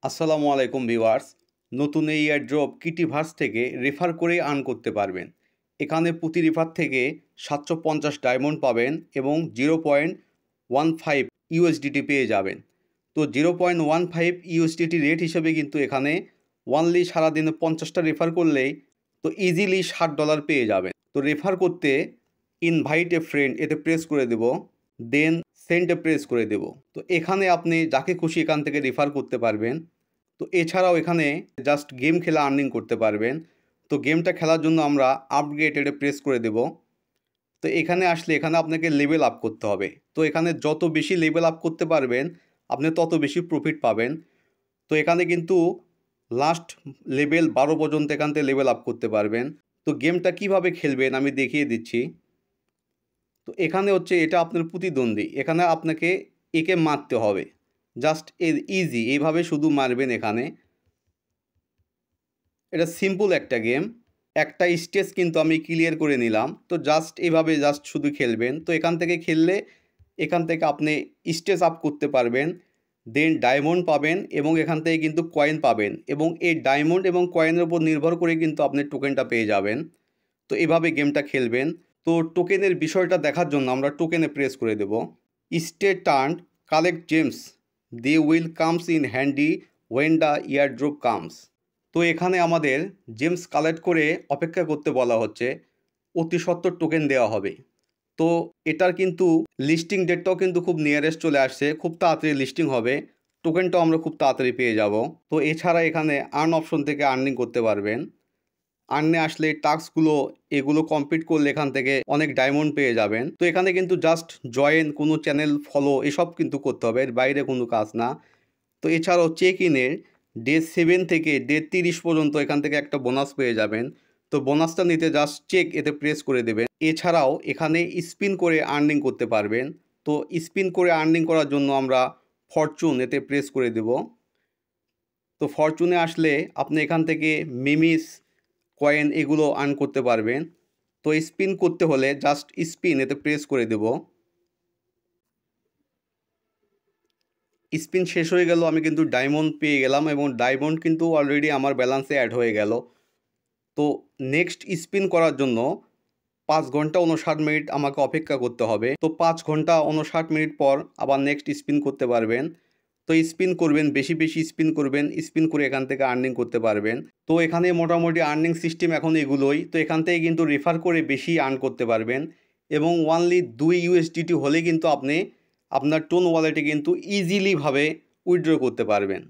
আসসালামু আলাইকুম ভিউয়ার্স। নতুন এই এয়ারড্রপ কিটিভার্স থেকে রেফার করে আর্ন করতে পারবেন। এখানে প্রতি রেফার থেকে 750 ডায়মন্ড পাবেন এবং 0.15 ইউএসডিটি পেয়ে যাবেন। তো 0.15 ইউএসডিটি রেট হিসেবে কিন্তু এখানে ওয়ানলি সারাদিনে 50টা রেফার করলেই তো ইজিলি $60 পেয়ে যাবেন। তো রেফার করতে ইনভাইট এ ফ্রেন্ড এতে প্রেস করে দেব, দেন সেন্ডে প্রেস করে দেব। তো এখানে আপনি যাকে খুশি এখান থেকে রেফার করতে পারবেন। তো এছাড়াও এখানে জাস্ট গেম খেলে আর্নিং করতে পারবেন। তো গেমটা খেলার জন্য আমরা আপগ্রেড এটা প্রেস করে দেব। তো এখানে আসলে এখানে আপনাকে লেভেল আপ করতে হবে। তো এখানে যত বেশি লেভেল আপ করতে পারবেন আপনি তত বেশি প্রফিট পাবেন। তো এখানে কিন্তু লাস্ট লেভেল 12 পর্যন্ত এখান থেকে লেভেল আপ করতে পারবেন। তো গেমটা কিভাবে খেলবেন আমি দেখিয়ে দিচ্ছি। তো এখানে হচ্ছে এটা আপনার প্রতিদ্বন্দ্বী, এখানে আপনাকে একে মারতে হবে। জাস্ট ইজি এইভাবে শুধু মারবেন। এখানে এটা সিম্পল একটা গেম, একটা স্টেজ কিন্তু আমি ক্লিয়ার করে নিলাম। তো জাস্ট এভাবে জাস্ট শুধু খেলবেন। তো এখান থেকে খেললে এখান থেকে আপনি স্টেজ আপ করতে পারবেন, দেন ডায়মন্ড পাবেন এবং এখান থেকে কিন্তু কয়েন পাবেন এবং এই ডায়মন্ড এবং কয়েনের উপর নির্ভর করে কিন্তু আপনি টোকেনটা পেয়ে যাবেন। তো এভাবে গেমটা খেলবেন। তো টোকেনের বিষয়টা দেখার জন্য আমরা টোকেনে প্রেস করে দেব। Stay turn, collect gems, they will comes in handy when the airdrop comes. তো এখানে আমাদের জেমস কালেক্ট করে অপেক্ষা করতে বলা হচ্ছে, অতি সত্বর টোকেন দেওয়া হবে। তো এটার কিন্তু লিস্টিং ডেটটাও কিন্তু খুব নিয়ারেস্ট চলে আসছে, খুব তাড়াতাড়ি লিস্টিং হবে, টোকেনটাও আমরা খুব তাড়াতাড়ি পেয়ে যাব। তো এছাড়া এখানে আর্ন অপশন থেকে আর্নিং করতে পারবেন। আর্নে আসলে টাস্কগুলো এগুলো কমপ্লিট করলে এখান থেকে অনেক ডায়মন্ড পেয়ে যাবেন। তো এখানে কিন্তু জাস্ট জয়েন, কোনো চ্যানেল ফলো এসব কিন্তু করতে হবে, এর বাইরে কোনো কাজ না। তো এছাড়াও চেক ইনের ডে 7 থেকে ডে 30 পর্যন্ত এখান থেকে একটা বোনাস পেয়ে যাবেন। তো বোনাসটা নিতে জাস্ট চেক এতে প্রেস করে দেবেন। এছাড়াও এখানে স্পিন করে আর্নিং করতে পারবেন। তো স্পিন করে আর্নিং করার জন্য আমরা ফরচুন এতে প্রেস করে দেব। তো ফরচুনে আসলে আপনি এখান থেকে মিমিস, কয়েন এগুলো আর্ন করতে পারবেন। তো স্পিন করতে হলে জাস্ট স্পিন এতে প্রেস করে দেব। স্পিন শেষ হয়ে গেল, আমি কিন্তু ডায়মন্ড পেয়ে গেলাম এবং ডায়মন্ড কিন্তু অলরেডি আমার ব্যালেন্সে অ্যাড হয়ে গেল। তো নেক্সট স্পিন করার জন্য 5 ঘন্টা 59 মিনিট আমাকে অপেক্ষা করতে হবে। তো 5 ঘন্টা 59 মিনিট পর আবার নেক্সট স্পিন করতে পারবেন। তো স্পিন করবেন, বেশি বেশি স্পিন করবেন, স্পিন করে এখান থেকে আর্নিং করতে পারবেন। তো এখানে মোটামুটি আর্নিং সিস্টেম এখন এগুলোই। তো এখান থেকে কিন্তু রেফার করে বেশি আর্ন করতে পারবেন এবং ওয়ানলি 2 ইউএসডিটি হলে কিন্তু আপনি আপনার টোন ওয়ালেটে কিন্তু ইজিলিভাবে উইথড্র করতে পারবেন।